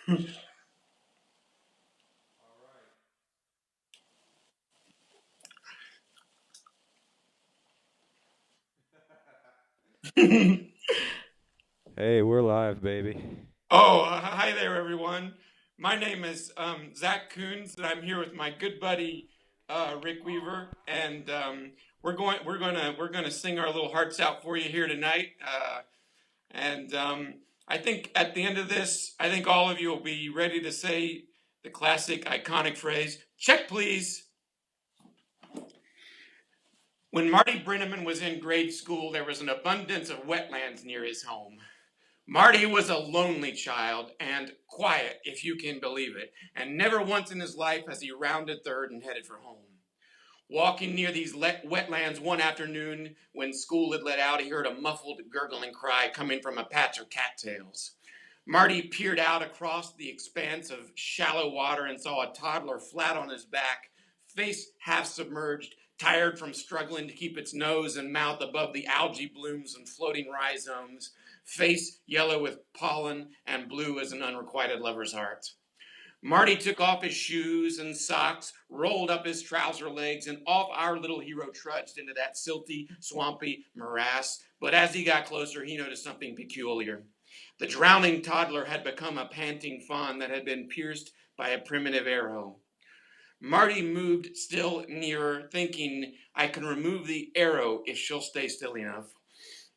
Hey, we're live, baby. Hi there, everyone. My name is Zack Kouns, and I'm here with my good buddy Rick Weaver, and we're gonna sing our little hearts out for you here tonight. And I think at the end of this, I think all of you will be ready to say the classic, iconic phrase, "Check, please." When Marty Brenneman was in grade school, there was an abundance of wetlands near his home. Marty was a lonely child and quiet, if you can believe it, and never once in his life has he rounded third and headed for home. Walking near these wetlands one afternoon when school had let out, he heard a muffled gurgling cry coming from a patch of cattails. Marty peered out across the expanse of shallow water and saw a toddler flat on his back, face half submerged, tired from struggling to keep its nose and mouth above the algae blooms and floating rhizomes, face yellow with pollen and blue as an unrequited lover's heart. Marty took off his shoes and socks, rolled up his trouser legs, and off our little hero trudged into that silty, swampy morass. But as he got closer, he noticed something peculiar. The drowning toddler had become a panting fawn that had been pierced by a primitive arrow. Marty moved still nearer, thinking, I can remove the arrow if she'll stay still enough.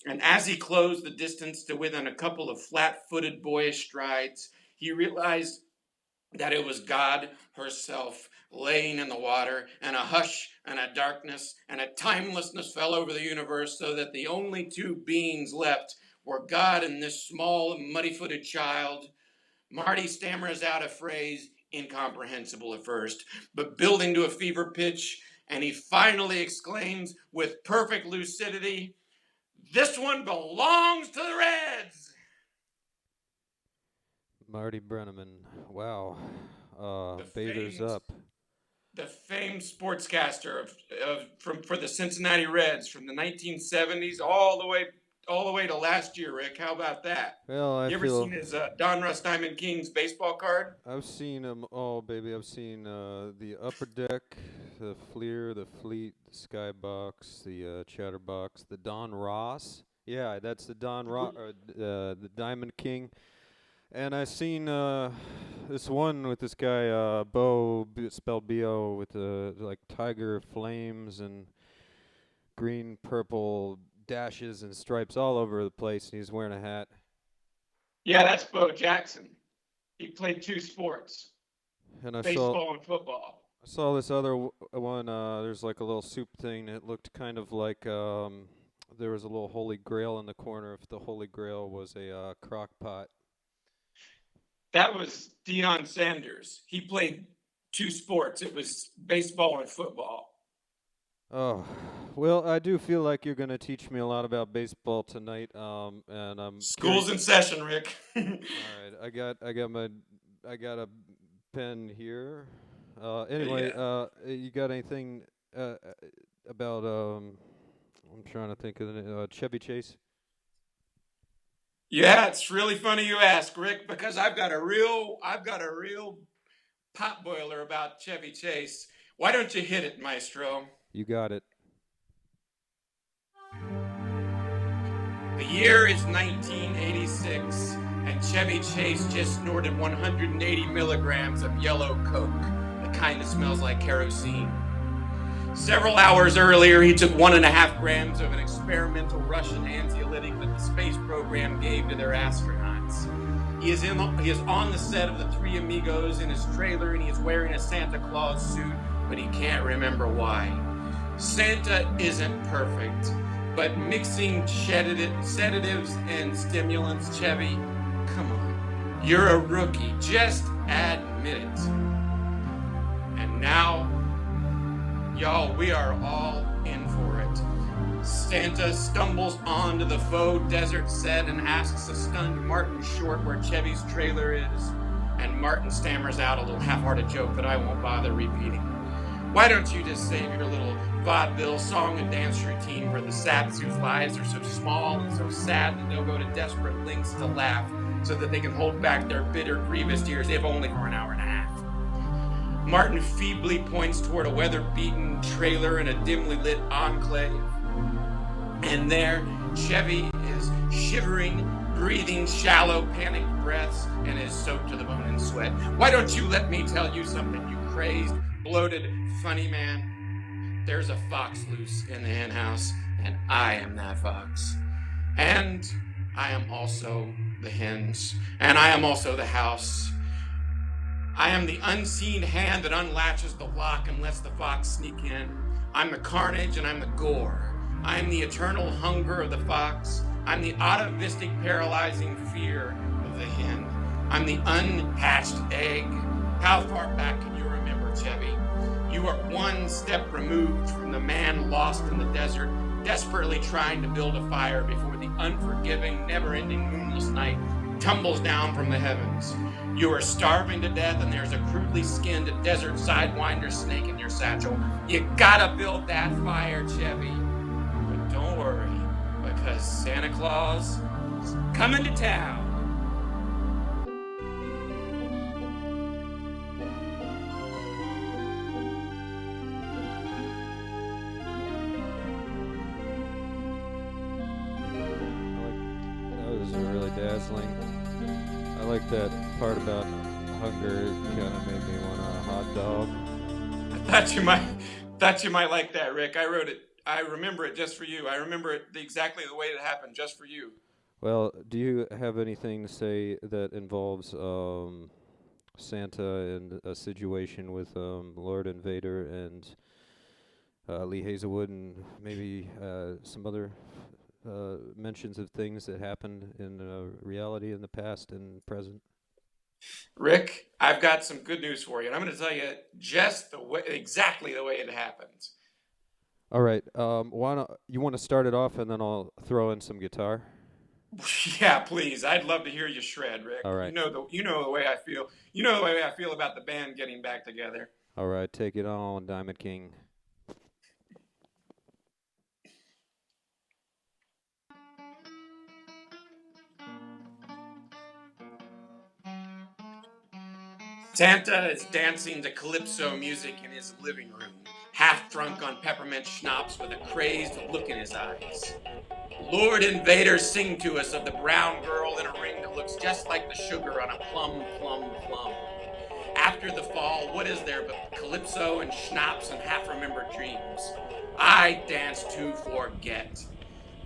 And as he closed the distance to within a couple of flat-footed boyish strides, he realized that it was God herself laying in the water, and a hush and a darkness and a timelessness fell over the universe so that the only two beings left were God and this small, muddy-footed child. Marty stammers out a phrase incomprehensible at first, but building to a fever pitch, and he finally exclaims with perfect lucidity, "This one belongs to the Reds!" Marty Brenneman. Wow. The Bader's famed up. the famed sportscaster from for the Cincinnati Reds from the 1970s all the way to last year. Rick, how about that? Well, I You ever seen feel his Don Russ Diamond Kings baseball card? I've seen them all, baby. I've seen the Upper Deck, the Fleer, the Fleet, the Skybox, the Chatterbox, the Don Ross. Yeah, that's the Don Ross, the Diamond King. And I seen this one with this guy Bo, spelled B-O, with like tiger flames and green, purple dashes and stripes all over the place, and he's wearing a hat. Yeah, that's Bo Jackson. He played two sports, And I saw baseball and football. I saw this other one. There's like a little soup thing that looked kind of like there was a little Holy Grail in the corner. If the Holy Grail was a crock pot. That was Deion Sanders. He played two sports. It was baseball and football. Oh, well, I do feel like you're gonna teach me a lot about baseball tonight. And I'm curious. School's in session, Rick. All right, I got a pen here. Anyway, Yeah. you got anything about I'm trying to think of Chevy Chase. Yeah, it's really funny you ask, Rick, because I've got a real pot boiler about Chevy Chase. Why don't you hit it, Maestro? You got it. The year is 1986, and Chevy Chase just snorted 180 milligrams of yellow coke, the kind that smells like kerosene. Several hours earlier, he took 1.5 grams of an experimental Russian anxiolytic that the space program gave to their astronauts. He is on the set of the Three Amigos in his trailer, and he is wearing a Santa Claus suit, but he can't remember why. Santa isn't perfect, but mixing sedatives and stimulants, Chevy, come on. You're a rookie. Just admit it. And now, y'all, we are all in for it. Santa stumbles onto the faux desert set and asks a stunned Martin Short where Chevy's trailer is, and Martin stammers out a little half-hearted joke that I won't bother repeating. Why don't you just save your little vaudeville song and dance routine for the saps whose lives are so small and so sad that they'll go to desperate lengths to laugh so that they can hold back their bitter, grievous tears, if only for an hour and a half. Martin feebly points toward a weather-beaten trailer in a dimly lit enclave. And there, Chevy is shivering, breathing shallow, panicked breaths, and is soaked to the bone in sweat. Why don't you let me tell you something, you crazed, bloated, funny man? There's a fox loose in the hen house, and I am that fox. And I am also the hens, and I am also the house. I am the unseen hand that unlatches the lock and lets the fox sneak in. I'm the carnage and I'm the gore. I am the eternal hunger of the fox. I'm the atavistic paralyzing fear of the hen. I'm the unhatched egg. How far back can you remember, Chevy? You are one step removed from the man lost in the desert, desperately trying to build a fire before the unforgiving, never-ending moonless night tumbles down from the heavens. You are starving to death, and there's a crudely skinned desert sidewinder snake in your satchel. You gotta build that fire, Chevy. But don't worry, because Santa Claus is coming to town. That was really dazzling. I like that part about hunger. It kind of made me want a hot dog. Thought you might like that, Rick. I wrote it. I remember it just for you. I remember it exactly the way it happened, just for you. Well, do you have anything to say that involves Santa and a situation with Lord Invader and Lee Hazelwood, and maybe some other mentions of things that happened in reality in the past and present? Rick, I've got some good news for you, and I'm going to tell you just exactly the way it happened. All right. Why not? You want to start it off, and then I'll throw in some guitar. Yeah, please. I'd love to hear you shred, Rick. All right. You know the way I feel. You know the way I feel about the band getting back together. All right. Take it on, Diamond King. Santa is dancing to calypso music in his living room, half drunk on peppermint schnapps with a crazed look in his eyes. Lord Invader sing to us of the brown girl in a ring that looks just like the sugar on a plum, plum, plum. After the fall, what is there but calypso and schnapps and half-remembered dreams? I dance to forget,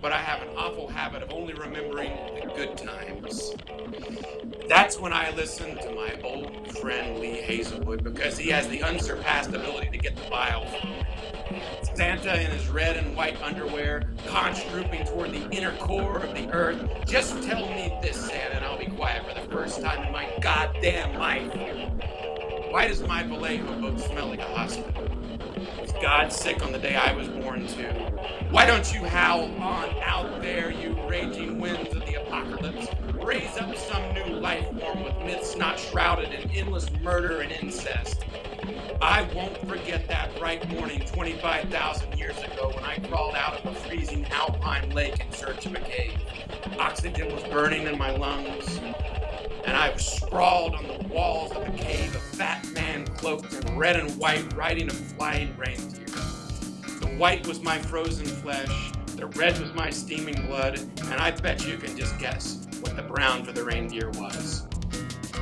but I have an awful habit of only remembering the good times. That's when I listen to my old friend Lee Hazelwood, because he has the unsurpassed ability to get the bile flowing. Santa in his red and white underwear, conch drooping toward the inner core of the earth. Just tell me this, Santa, and I'll be quiet for the first time in my goddamn life. Why does my Vallejo boat smell like a hospital? Was God sick on the day I was born too? Why don't you howl on out there, you raging winds of the apocalypse? Raise up some new life form with myths not shrouded in endless murder and incest. I won't forget that bright morning 25,000 years ago when I crawled out of a freezing alpine lake in search of a cave. Oxygen was burning in my lungs, and I was sprawled on the walls of the cave, a fat man cloaked in red and white riding a flying reindeer. The white was my frozen flesh, the red was my steaming blood, and I bet you can just guess what the brown for the reindeer was.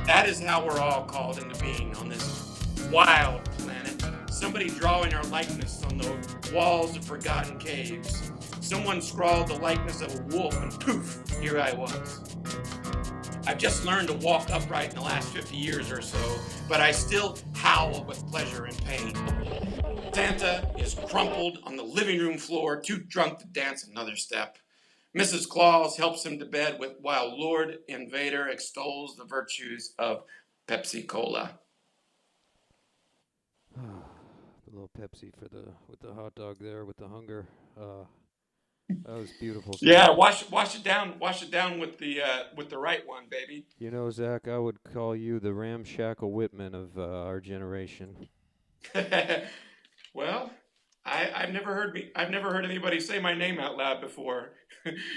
That is how we're all called into being on this wild planet. Somebody drawing our likeness on the walls of forgotten caves. Someone scrawled the likeness of a wolf, and poof, here I was. I've just learned to walk upright in the last 50 years or so, but I still howl with pleasure and pain. Santa is crumpled on the living room floor, too drunk to dance another step. Mrs. Claus helps him to bed while Lord Invader extols the virtues of Pepsi Cola. The little Pepsi with the hot dog there with the hunger. That was beautiful, Zach. Yeah, wash it down with the right one, baby. You know, Zach, I would call you the ramshackle Whitman of our generation. Well, I I've never heard anybody say my name out loud before.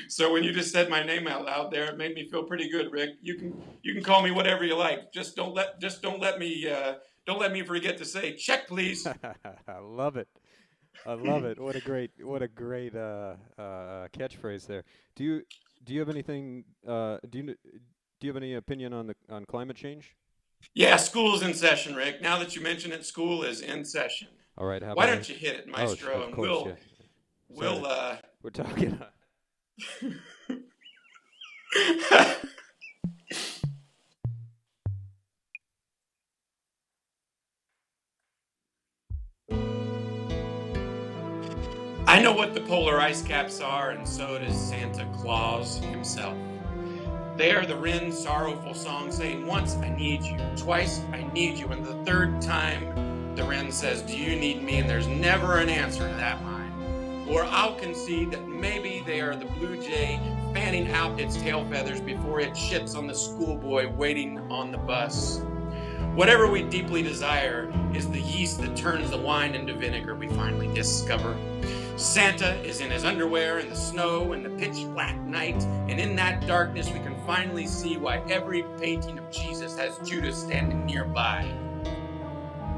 So when you just said my name out loud there, it made me feel pretty good, Rick. You can call me whatever you like. Just don't let me forget to say check, please. I love it. I love it. What a great catchphrase there. Do you do you have anything? Do you have any opinion on the on climate change? Yeah, school's in session, Rick. Now that you mention it, school is in session. All right. How Why about a? don't you hit it, Oh, Maestro, of and course, yeah. Sorry, we'll we're talking. I know what the polar ice caps are, and so does Santa Claus himself. They are the wren's sorrowful song saying, once I need you, twice I need you, and the third time the wren says, do you need me? And there's never an answer to that line. Or I'll concede that maybe they are the blue jay fanning out its tail feathers before it shits on the schoolboy waiting on the bus. Whatever we deeply desire is the yeast that turns the wine into vinegar, we finally discover. Santa is in his underwear in the snow and the pitch black night, and in that darkness we can finally see why every painting of Jesus has Judas standing nearby.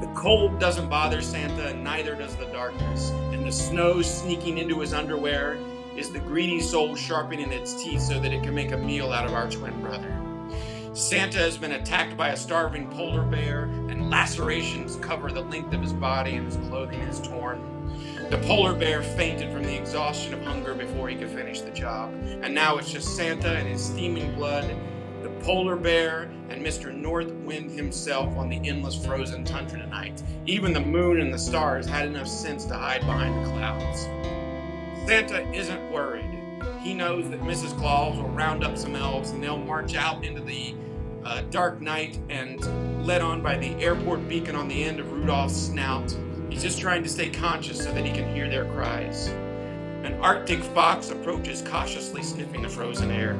The cold doesn't bother Santa, and neither does the darkness, and the snow sneaking into his underwear is the greedy soul sharpening its teeth so that it can make a meal out of our twin brother. Santa has been attacked by a starving polar bear, and lacerations cover the length of his body, and his clothing is torn. The polar bear fainted from the exhaustion of hunger before he could finish the job, and now it's just Santa and his steaming blood, the polar bear, and Mr. North Wind himself on the endless frozen tundra tonight. Even the moon and the stars had enough sense to hide behind the clouds. Santa isn't worried. He knows that Mrs. Claus will round up some elves and they'll march out into the dark night, and led on by the airport beacon on the end of Rudolph's snout, he's just trying to stay conscious so that he can hear their cries. An Arctic fox approaches cautiously sniffing the frozen air.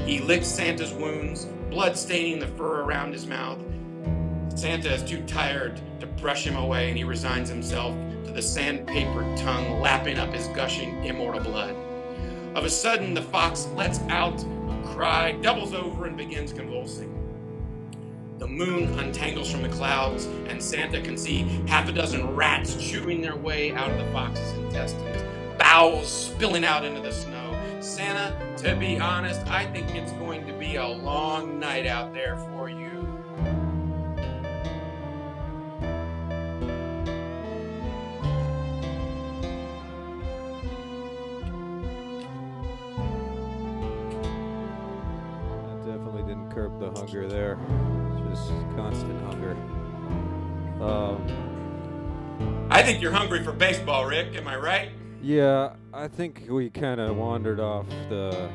He licks Santa's wounds, blood staining the fur around his mouth. Santa is too tired to brush him away, and he resigns himself to the sandpapered tongue lapping up his gushing immortal blood. Of a sudden, the fox lets out a cry, doubles over, and begins convulsing. The moon untangles from the clouds, and Santa can see half a dozen rats chewing their way out of the fox's intestines, bowels spilling out into the snow. Santa, to be honest, I think it's going to be a long night out there for you. That definitely didn't curb the hunger there. Just constant hunger. I think you're hungry for baseball, Rick. Am I right? Yeah, I think we kind of wandered Off the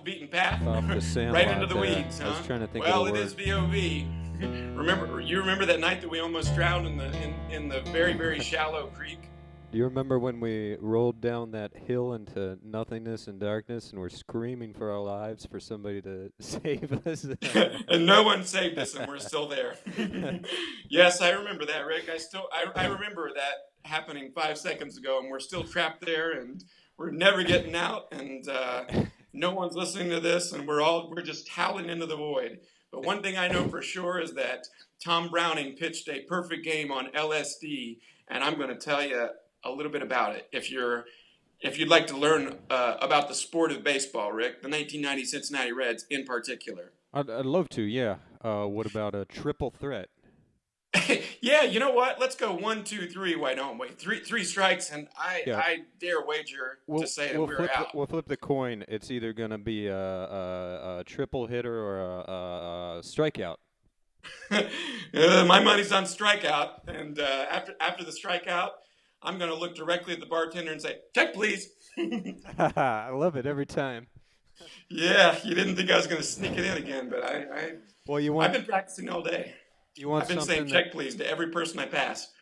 beaten path? off the sand Right lot into the there. weeds, huh? I was trying to think Well, of it the is word. VOV. Remember that night that we almost drowned in the very, very shallow creek? Do you remember when we rolled down that hill into nothingness and darkness and were screaming for our lives for somebody to save us? And no one saved us, and we're still there. Yes, I remember that, Rick. I remember that happening 5 seconds ago, and we're still trapped there, and we're never getting out, and no one's listening to this, and we're just howling into the void. But one thing I know for sure is that Tom Browning pitched a perfect game on LSD, and I'm going to tell you a little bit about it. If you'd like to learn about the sport of baseball, Rick, the 1990 Cincinnati Reds in particular. I'd love to, yeah. What about a triple threat? Yeah, you know what? Let's go 1, 2, 3. Why don't we? Three strikes, and Yeah, I dare wager to say that we're out. we'll flip the coin. It's either gonna be a triple hitter or a strikeout. My money's on strikeout, and after the strikeout, I'm going to look directly at the bartender and say, "Check, please." I love it every time. Yeah, you didn't think I was going to sneak it in again, but Well, I've been practicing all day. you want I've been saying something "check, please" to every person I pass.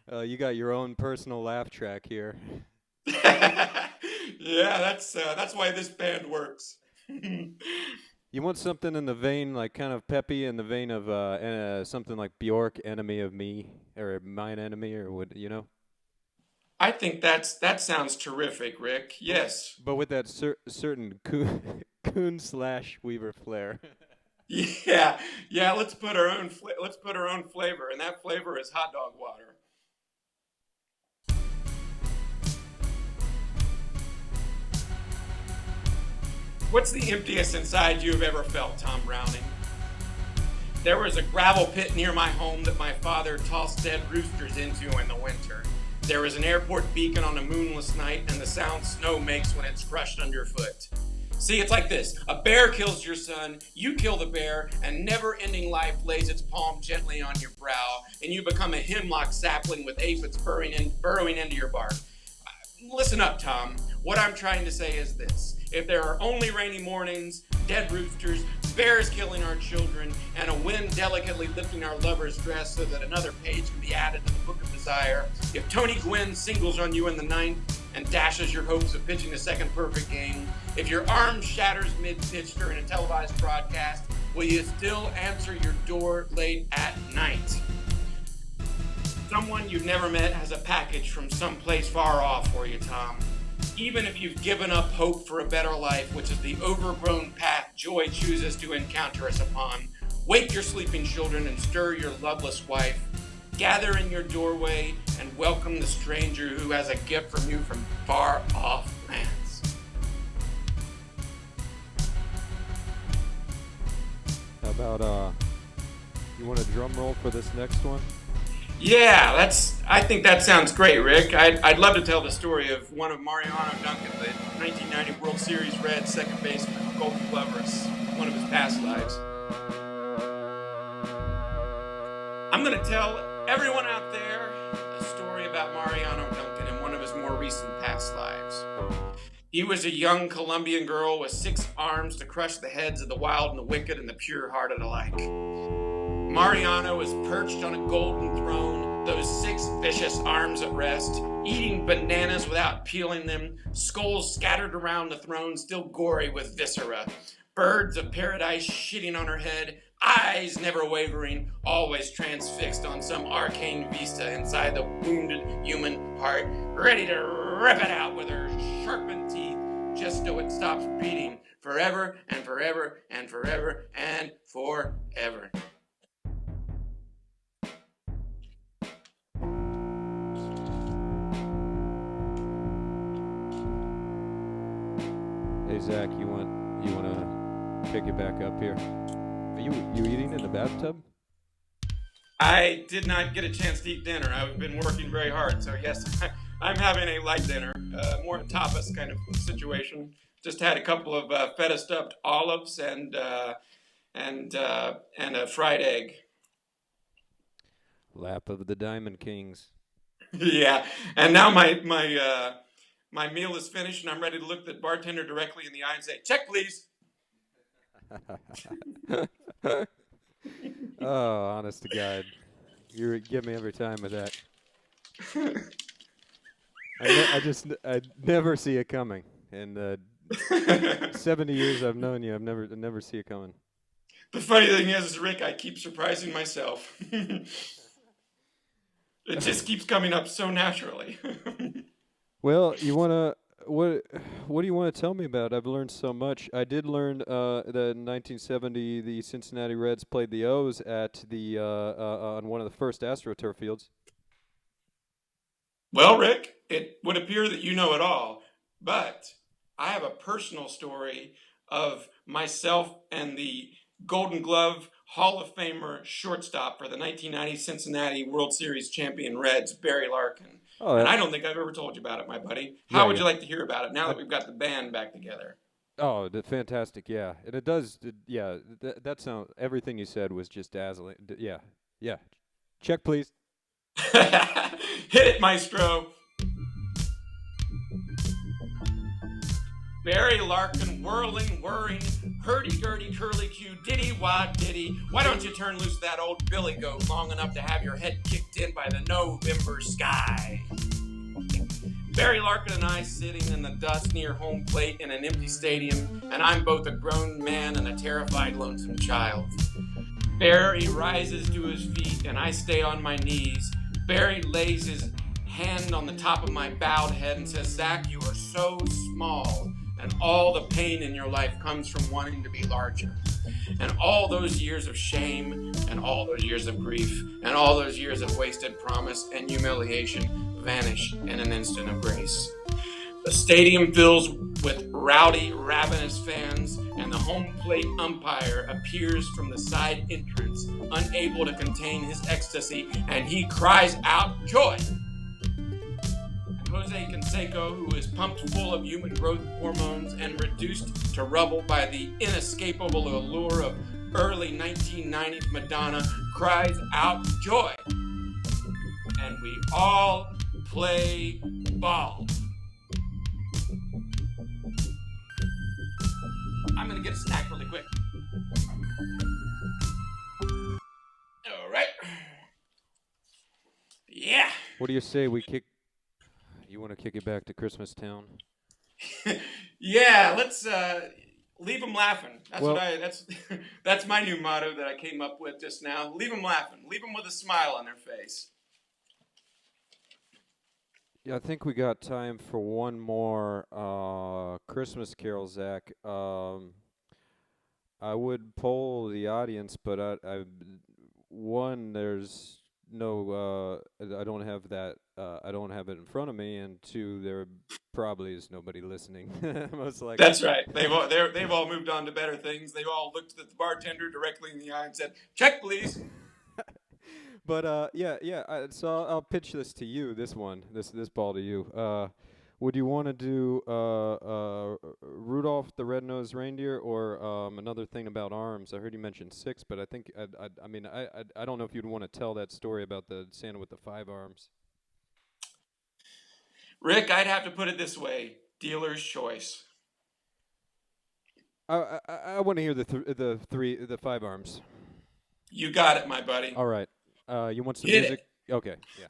you got your own personal laugh track here. Yeah, that's why this band works. You want something in the vein, like kind of peppy, in the vein of something like Bjork, "Enemy of Me," or "Mine Enemy," or what, you know? I think that sounds terrific, Rick. But Yes. but with that certain coon slash Weaver flair. Yeah, yeah. Let's put our own flavor, and that flavor is hot dog water. What's the emptiest inside you have ever felt, Tom Browning? There was a gravel pit near my home that my father tossed dead roosters into in the winter. There was an airport beacon on a moonless night and the sound snow makes when it's crushed underfoot. See, it's like this. A bear kills your son, you kill the bear, and never-ending life lays its palm gently on your brow, and you become a hemlock sapling with aphids burrowing into your bark. Listen up, Tom. What I'm trying to say is this. If there are only rainy mornings, dead roosters, bears killing our children, and a wind delicately lifting our lover's dress so that another page can be added to the book of desire, if Tony Gwynn singles on you in the ninth and dashes your hopes of pitching a second perfect game, if your arm shatters mid-pitch during a televised broadcast, will you still answer your door late at night? Someone you've never met has a package from someplace far off for you, Tom. Even if you've given up hope for a better life, which is the overgrown path joy chooses to encounter us upon, wake your sleeping children and stir your loveless wife. Gather in your doorway and welcome the stranger who has a gift from you from far off lands. How about you want a drum roll for this next one? Yeah, I think that sounds great, Rick. I'd love to tell the story of one of Mariano Duncan, the 1990 World Series Red second baseman, Golden Glover, one of his past lives. I'm going to tell everyone out there a story about Mariano Duncan in one of his more recent past lives. He was a young Colombian girl with 6 arms to crush the heads of the wild and the wicked and the pure-hearted alike. Mariano was perched on a golden throne, those 6 vicious arms at rest, eating bananas without peeling them, skulls scattered around the throne, still gory with viscera, birds of paradise shitting on her head, eyes never wavering, always transfixed on some arcane vista inside the wounded human heart, ready to rip it out with her sharpened teeth, just so it stops beating forever and forever and forever and forever. Hey Zach, you want to pick it back up here? Are you eating in the bathtub? I did not get a chance to eat dinner. I've been working very hard, so yes, I'm having a light dinner, more a tapas kind of situation. Just had a couple of feta stuffed olives and a fried egg. Lap of the Diamond Kings. Yeah, and now my meal is finished, and I'm ready to look the bartender directly in the eye and say, "Check, please." Oh, honest to God, you get me every time with that. I never see it coming. In the 70 years I've known you, I never see it coming. The funny thing is, Rick, I keep surprising myself. It just keeps coming up so naturally. Well, what do you want to tell me about? I've learned so much. I did learn that in 1970 the Cincinnati Reds played the O's at the on one of the first AstroTurf fields. Well, Rick, it would appear that you know it all, but I have a personal story of myself and the Golden Glove Hall of Famer shortstop for the 1990 Cincinnati World Series champion Reds, Barry Larkin. Oh, And I don't think I've ever told you about it, my buddy. How would you like to hear about it now that we've got the band back together? Oh, fantastic! Yeah, and it does. Yeah, that sound. Everything you said was just dazzling. Yeah. Check, please. Hit it, maestro. Barry Larkin, whirling, whirring, hurdy-gurdy, curly-Q, diddy-wah, diddy. Why don't you turn loose that old billy goat long enough to have your head kicked in by the November sky? Barry Larkin and I sitting in the dust near home plate in an empty stadium, and I'm both a grown man and a terrified, lonesome child. Barry rises to his feet, and I stay on my knees. Barry lays his hand on the top of my bowed head and says, "Zack, you are so small, and all the pain in your life comes from wanting to be larger. And all those years of shame, and all those years of grief, and all those years of wasted promise and humiliation vanish in an instant of grace." The stadium fills with rowdy, ravenous fans, and the home plate umpire appears from the side entrance, unable to contain his ecstasy, and he cries out, "Joy!" And Jose Canseco, who is pumped full of human growth hormones and reduced to rubble by the inescapable allure of early 1990s Madonna, cries out, "Joy!" And we all play ball. I'm gonna get a snack really quick. All right. Yeah. What do you say we kick? You want to kick it back to Christmas Town? Yeah. Let's leave them laughing. That's Well- what that's my new motto that I came up with just now. Leave them laughing. Leave them with a smile on their face. Yeah, I think we got time for one more Christmas carol, Zach. I would poll the audience, but one, there's no, I don't have that, I don't have it in front of me, and two, there probably is nobody listening. Most likely. That's right. They've all moved on to better things. They've all looked at the bartender directly in the eye and said, "Check, please." But yeah. So I'll pitch this to you. This ball to you. Would you want to do Rudolph the Red-Nosed Reindeer or another thing about arms? I heard you mention 6, but I think I don't know if you'd want to tell that story about the Santa with the 5 arms. Rick, I'd have to put it this way: dealer's choice. I want to hear the 5 arms. You got it, my buddy. All right. You want some Hit music? Okay. Yeah.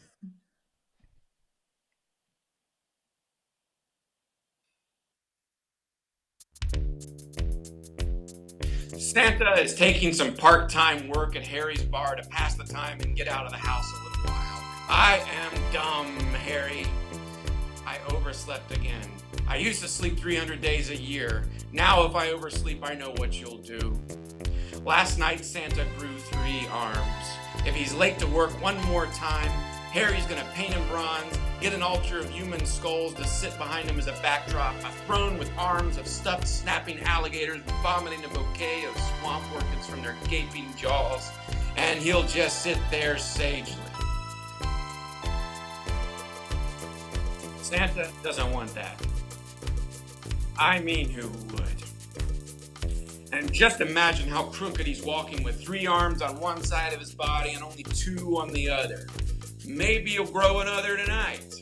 Santa is taking some part-time work at Harry's bar to pass the time and get out of the house a little while. I am dumb, Harry. I overslept again. I used to sleep 300 days a year. Now if I oversleep, I know what you'll do. Last night, Santa grew 3 arms. If he's late to work one more time, Harry's gonna paint him bronze, get an altar of human skulls to sit behind him as a backdrop, a throne with arms of stuffed snapping alligators vomiting a bouquet of swamp orchids from their gaping jaws, and he'll just sit there sagely. Santa doesn't want that. I mean, who would? And just imagine how crooked he's walking with 3 arms on one side of his body and only 2 on the other. Maybe he'll grow another tonight.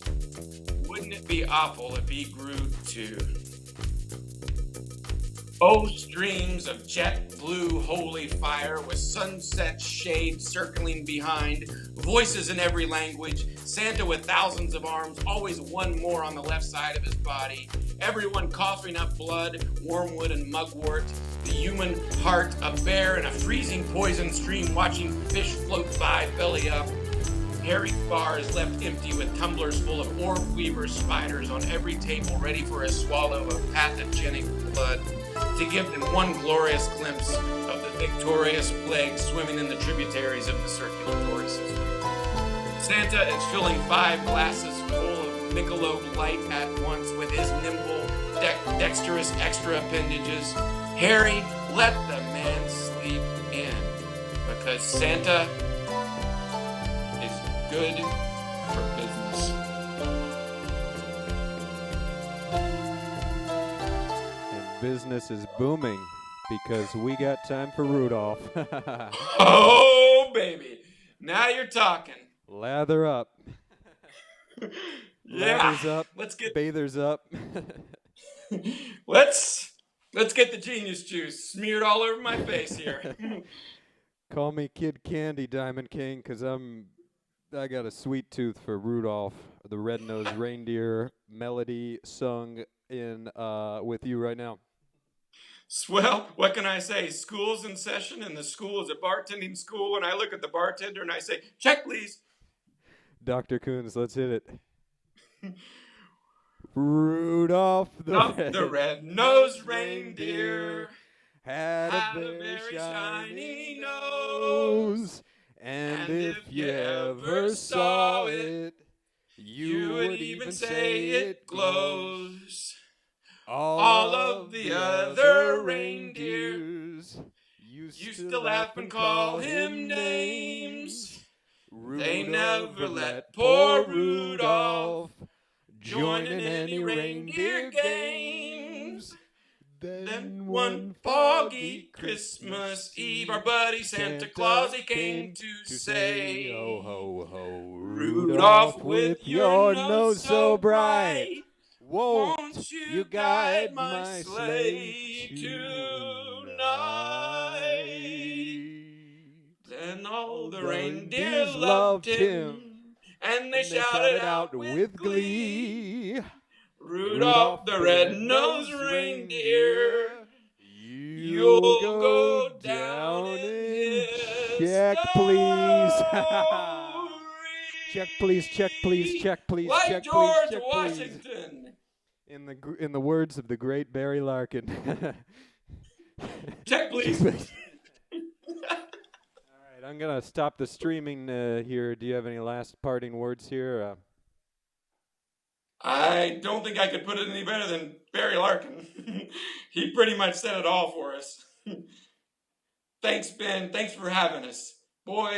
Wouldn't it be awful if he grew 2? Oh, streams of jet blue holy fire with sunset shade circling behind, voices in every language, Santa with thousands of arms, always one more on the left side of his body, everyone coughing up blood, wormwood and mugwort, the human heart, a bear in a freezing poison stream watching fish float by belly up. Harry's bar is left empty with tumblers full of orb weaver spiders on every table ready for a swallow of pathogenic blood to give them one glorious glimpse of the victorious plague swimming in the tributaries of the circulatory system. Santa is filling 5 glasses full of Michelob Light at once with his nimble, dexterous extra appendages. Harry, let the man sleep in, because Santa is good for business. And business is booming because we got time for Rudolph. Oh, baby. Now you're talking. Lather up. Yeah. Lathers up. Let's get Bathers up. let's get the genius juice smeared all over my face here. Call me Kid Candy, Diamond King, because I'm I got a sweet tooth for Rudolph the Red-Nosed Reindeer melody sung in with you right now. Well, what can I say? School's in session, and the school is a bartending school, and I look at the bartender and I say, check, please. Dr. Kouns, let's hit it. Rudolph The the red-nosed red-nosed reindeer reindeer had a had a very very shiny shiny nose, nose. And and if if you you ever ever saw saw it, it, you you would would even even say say it it glows. glows. All All of of the the other other reindeer reindeers used used to to laugh laugh and and call call him him names. names. They Rudolph never never let let poor poor Rudolph Rudolph join join in in any any reindeer reindeer games. games. Then Then one one foggy foggy Christmas Christmas Eve, our Eve, buddy Santa Santa Claus, he came came to to say, ho, say, ho, ho, Rudolph, Rudolph, with with your your nose nose so so bright, bright, won't won't you you guide guide my my sleigh sleigh tonight? tonight? Then all All the the reindeer reindeers loved loved him, him, and they and they shouted shouted out out with with glee, glee, Rudolph Rudolph the the red-nosed red-nosed reindeer, reindeer, you'll you'll go go down down in in check, please. history Check, please, check, please, check, please, like check, please, George check, please. Washington. In the words of the great Barry Larkin. Check, Check, please. please. All right, I'm gonna stop the streaming here. Do you have any last parting words here? I don't think I could put it any better than Barry Larkin. He pretty much said it all for us. Thanks, Ben. Thanks for having us. Boy,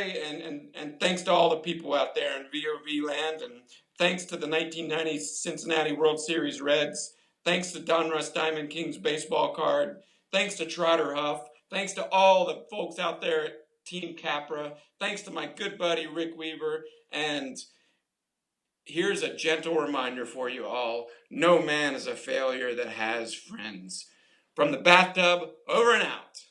and thanks to all the people out there in VOV land, and thanks to the 1990 Cincinnati World Series Reds. Thanks to Donruss Diamond Kings baseball card. Thanks to Trotter Huff. Thanks to all the folks out there at Team Capra. Thanks to my good buddy Rick Weaver. And here's a gentle reminder for you all. No man is a failure that has friends. From the bathtub, over and out.